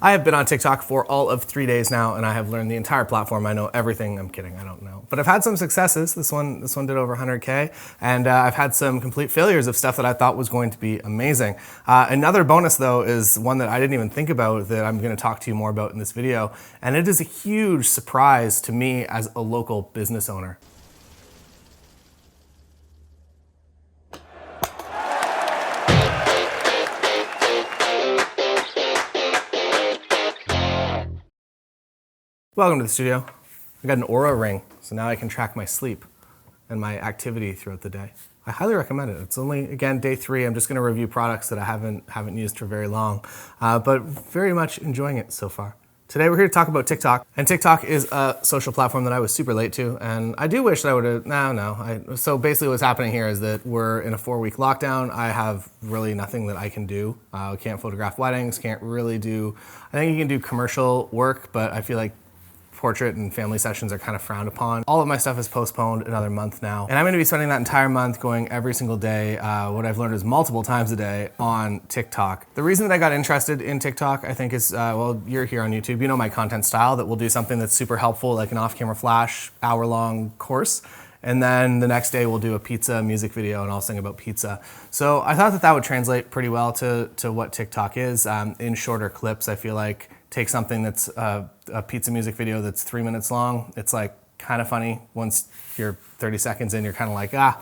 I have been on TikTok for all of 3 days now, and I have learned the entire platform. I know everything. I'm kidding, I don't know. But I've had some successes. This one did over 100K, and I've had some complete failures of stuff that I thought was going to be amazing. Another bonus though is one that I didn't even think about that I'm gonna talk to you more about in this video, and it is a huge surprise to me as a local business owner. Welcome to the studio. I got an Oura ring, so now I can track my sleep and my activity throughout the day. I highly recommend it. It's only, again, day 3. I'm just gonna review products that I haven't used for very long, but very much enjoying it so far. Today we're here to talk about TikTok, and TikTok is a social platform that I was super late to, and I do wish that I would've, so basically what's happening here is that we're in a 4-week lockdown. I have really nothing that I can do. Can't photograph weddings, can't really do, I think you can do commercial work, but I feel like portrait and family sessions are kind of frowned upon. All of my stuff is postponed another month now. And I'm gonna be spending that entire month going every single day, what I've learned is multiple times a day on TikTok. The reason that I got interested in TikTok, I think is, well, you're here on YouTube, you know my content style, that we'll do something that's super helpful, like an off-camera flash, hour-long course. And then the next day we'll do a pizza music video and I'll sing about pizza. So I thought that that would translate pretty well to what TikTok is. In shorter clips, I feel like take something that's a pizza music video that's 3 minutes long. It's like kind of funny. Once you're 30 seconds in, you're kind of like, yeah,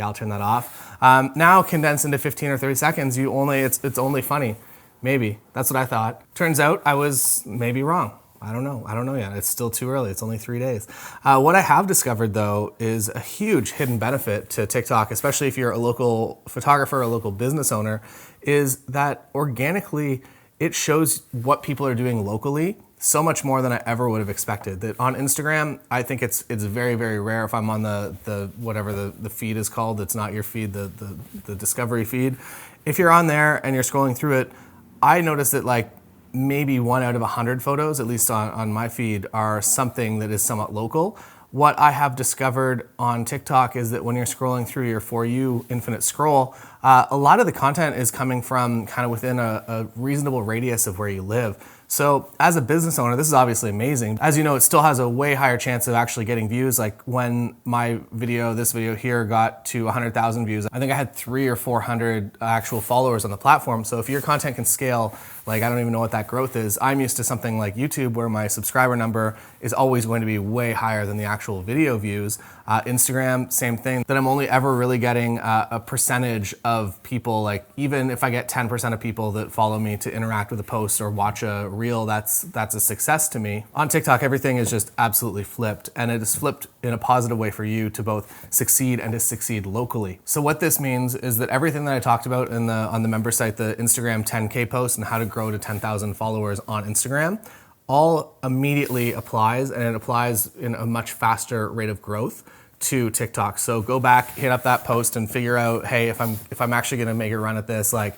I'll turn that off. Now condensed into 15 or 30 seconds, it's only funny. Maybe, that's what I thought. Turns out I was maybe wrong. I don't know yet. It's still too early. It's only 3 days. What I have discovered though is a huge hidden benefit to TikTok, especially if you're a local photographer, a local business owner, is that organically it shows what people are doing locally so much more than I ever would have expected. That on Instagram, I think it's very, very rare if I'm on the whatever the feed is called, it's not your feed, the discovery feed. If you're on there and you're scrolling through it, I notice that like maybe 1 out of 100 photos, at least on my feed, are something that is somewhat local. What I have discovered on TikTok is that when you're scrolling through your For You infinite scroll, a lot of the content is coming from kind of within a reasonable radius of where you live. So as a business owner, this is obviously amazing. As you know, it still has a way higher chance of actually getting views. Like when my video, this video here, got to 100,000 views, I think I had 300 or 400 actual followers on the platform. So if your content can scale, like I don't even know what that growth is. I'm used to something like YouTube where my subscriber number is always going to be way higher than the actual video views. Instagram, same thing, that I'm only ever really getting a percentage of people, like even if I get 10% of people that follow me to interact with a post or watch a reel, that's a success to me. On TikTok, everything is just absolutely flipped, and it is flipped in a positive way for you to both succeed and to succeed locally. So what this means is that everything that I talked about on the member site, the Instagram 10K post and how to grow to 10,000 followers on Instagram, all immediately applies, and it applies in a much faster rate of growth to TikTok. So go back, hit up that post and figure out, hey, if I'm actually gonna make a run at this, like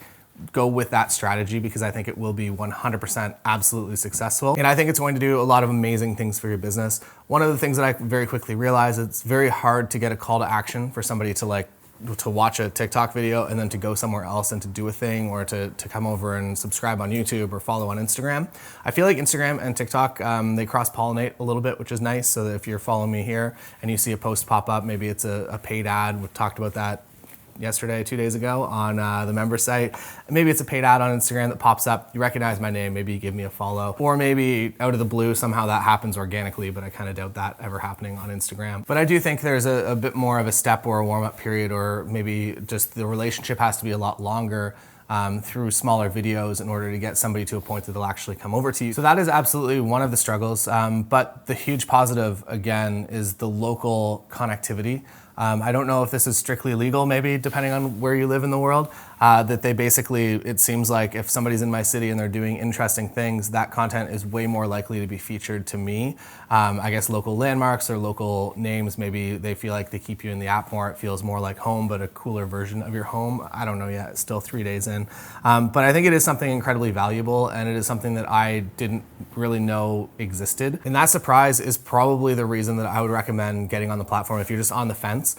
go with that strategy, because I think it will be 100% absolutely successful. And I think it's going to do a lot of amazing things for your business. One of the things that I very quickly realized, it's very hard to get a call to action for somebody to watch a TikTok video and then to go somewhere else and to do a thing, or to come over and subscribe on YouTube or follow on Instagram. I feel like Instagram and TikTok, they cross-pollinate a little bit, which is nice. So that if you're following me here and you see a post pop up, maybe it's a paid ad. We talked about that yesterday, 2 days ago on the member site. Maybe it's a paid ad on Instagram that pops up. You recognize my name, maybe you give me a follow. Or maybe out of the blue, somehow that happens organically, but I kind of doubt that ever happening on Instagram. But I do think there's a bit more of a step or a warm-up period, or maybe just the relationship has to be a lot longer through smaller videos in order to get somebody to a point that they'll actually come over to you. So that is absolutely one of the struggles. But the huge positive, again, is the local connectivity. I don't know if this is strictly legal, maybe, depending on where you live in the world, that they basically, it seems like if somebody's in my city and they're doing interesting things, that content is way more likely to be featured to me. I guess local landmarks or local names, maybe they feel like they keep you in the app more. It feels more like home, but a cooler version of your home. I don't know yet, it's still 3 days in. But I think it is something incredibly valuable, and it is something that I didn't really know existed. And that surprise is probably the reason that I would recommend getting on the platform if you're just on the fence.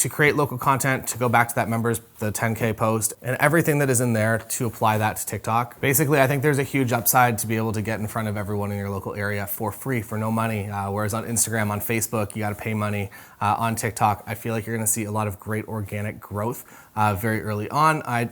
to create local content, to go back to that members, the 10K post, and everything that is in there to apply that to TikTok. Basically, I think there's a huge upside to be able to get in front of everyone in your local area for free, for no money. Whereas on Instagram, on Facebook, you got to pay money. On TikTok, I feel like you're going to see a lot of great organic growth very early on. I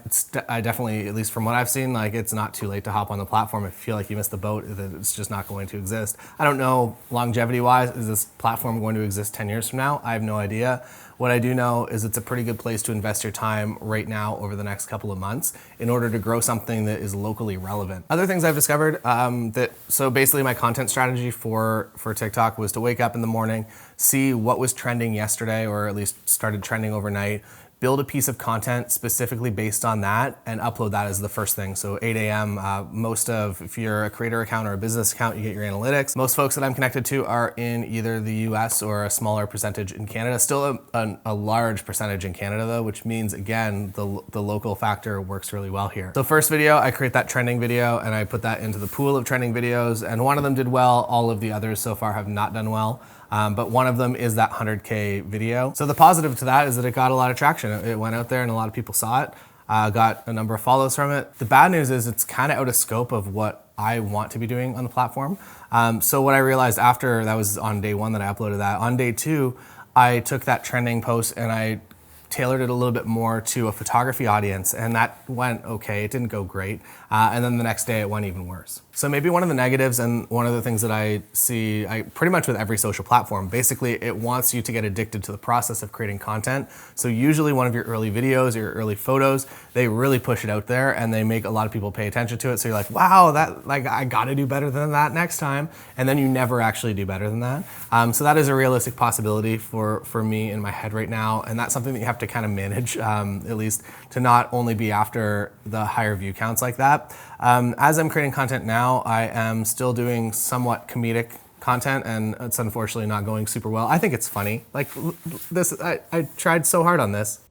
definitely, at least from what I've seen, like it's not too late to hop on the platform. If you feel like you missed the boat, that it's just not going to exist. I don't know longevity-wise, is this platform going to exist 10 years from now? I have no idea. What I do know is it's a pretty good place to invest your time right now over the next couple of months in order to grow something that is locally relevant. Other things I've discovered so basically my content strategy for TikTok was to wake up in the morning, see what was trending yesterday, or at least started trending overnight, build a piece of content specifically based on that and upload that as the first thing. So 8 a.m., if you're a creator account or a business account, you get your analytics. Most folks that I'm connected to are in either the US or a smaller percentage in Canada. Still a large percentage in Canada though, which means again, the local factor works really well here. So first video, I create that trending video and I put that into the pool of trending videos, and one of them did well. All of the others so far have not done well. But one of them is that 100K video. So the positive to that is that it got a lot of traction. It went out there and a lot of people saw it, got a number of follows from it. The bad news is it's kind of out of scope of what I want to be doing on the platform. So what I realized after, that was on day one that I uploaded that. On day two, I took that trending post and I tailored it a little bit more to a photography audience, and that went okay. It didn't go great. And then the next day it went even worse. So maybe one of the negatives, and one of the things that I see pretty much with every social platform, basically it wants you to get addicted to the process of creating content. So usually one of your early videos or your early photos, they really push it out there and they make a lot of people pay attention to it. So you're like, wow, I gotta do better than that next time. And then you never actually do better than that. So that is a realistic possibility for me in my head right now. And that's something that you have to kind of manage, at least to not only be after the higher view counts like that. As I'm creating content now, I am still doing somewhat comedic content, and it's unfortunately not going super well. I think it's funny. Like this, I tried so hard on this,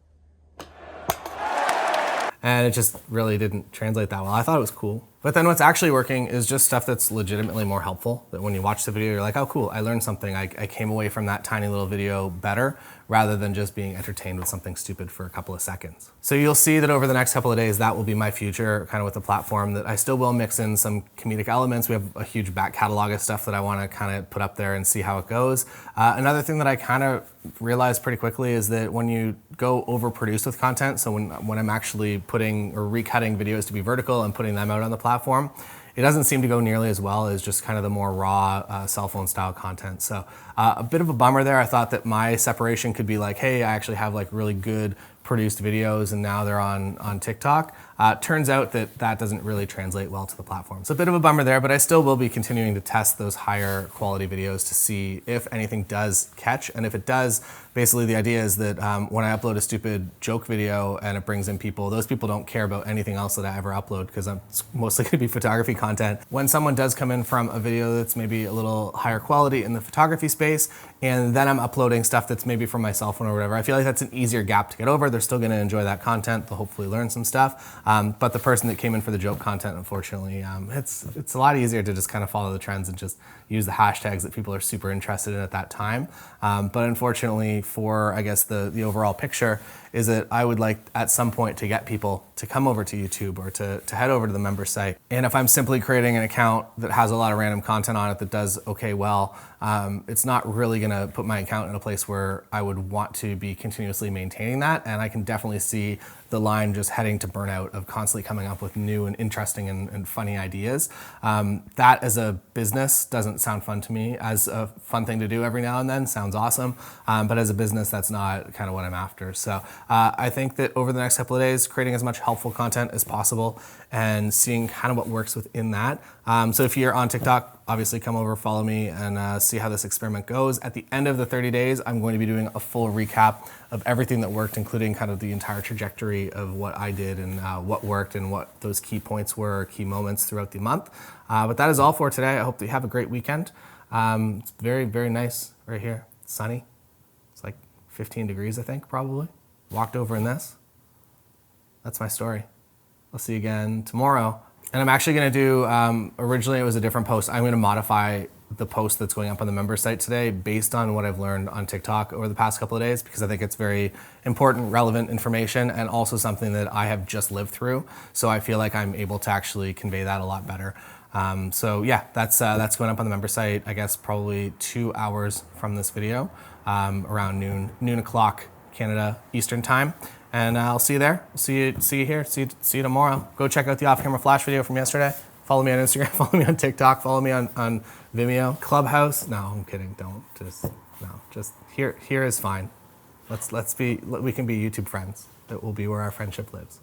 and it just really didn't translate that well. I thought it was cool. But then what's actually working is just stuff that's legitimately more helpful, that when you watch the video, you're like, oh cool, I learned something. I came away from that tiny little video better, rather than just being entertained with something stupid for a couple of seconds. So you'll see that over the next couple of days, that will be my future kind of with the platform, that I still will mix in some comedic elements. We have a huge back catalog of stuff that I want to kind of put up there and see how it goes. Another thing that I kind of realized pretty quickly is that when you go overproduce with content, so when I'm actually putting or recutting videos to be vertical and putting them out on the platform, it doesn't seem to go nearly as well as just kind of the more raw cell phone style content. So a bit of a bummer there. I thought that my separation could be like, hey, I actually have like really good produced videos and now they're on TikTok. Turns out that that doesn't really translate well to the platform. So a bit of a bummer there, but I still will be continuing to test those higher quality videos to see if anything does catch. And if it does, basically the idea is that when I upload a stupid joke video and it brings in people, those people don't care about anything else that I ever upload because it's mostly gonna be photography content. When someone does come in from a video that's maybe a little higher quality in the photography space, and then I'm uploading stuff that's maybe from my cell phone or whatever, I feel like that's an easier gap to get over. They're still gonna enjoy that content. They'll hopefully learn some stuff. But the person that came in for the joke content, unfortunately, it's a lot easier to just kind of follow the trends and just use the hashtags that people are super interested in at that time. But unfortunately for, I guess, the overall picture is that I would like at some point to get people to come over to YouTube or to head over to the member site. And if I'm simply creating an account that has a lot of random content on it that does okay well, it's not really gonna put my account in a place where I would want to be continuously maintaining that. And I can definitely see the line just heading to burnout of constantly coming up with new and interesting and funny ideas. That as a business doesn't sound fun to me. As a fun thing to do every now and then, sounds awesome. But as a business, that's not kind of what I'm after. So I think that over the next couple of days, creating as much helpful content as possible and seeing kind of what works within that. So if you're on TikTok, obviously come over, follow me, and see how this experiment goes. At the end of the 30 days, I'm going to be doing a full recap of everything that worked, including kind of the entire trajectory of what I did and what worked and what those key points were, key moments throughout the month. But that is all for today. I hope that you have a great weekend. It's very, very nice right here. It's sunny. It's like 15 degrees, I think, probably. Walked over in this. That's my story. I'll see you again tomorrow. And I'm actually gonna do, originally it was a different post. I'm gonna modify the post that's going up on the member site today based on what I've learned on TikTok over the past couple of days, because I think it's very important, relevant information, and also something that I have just lived through. So I feel like I'm able to actually convey that a lot better. So yeah, that's going up on the member site, I guess probably 2 hours from this video, around noon o'clock Canada Eastern time. And I'll see you there. See you here. See you tomorrow. Go check out the off-camera flash video from yesterday. Follow me on Instagram. Follow me on TikTok. Follow me on Vimeo. Clubhouse. No, I'm kidding. Don't. Just here is fine. We can be YouTube friends. It will be where our friendship lives.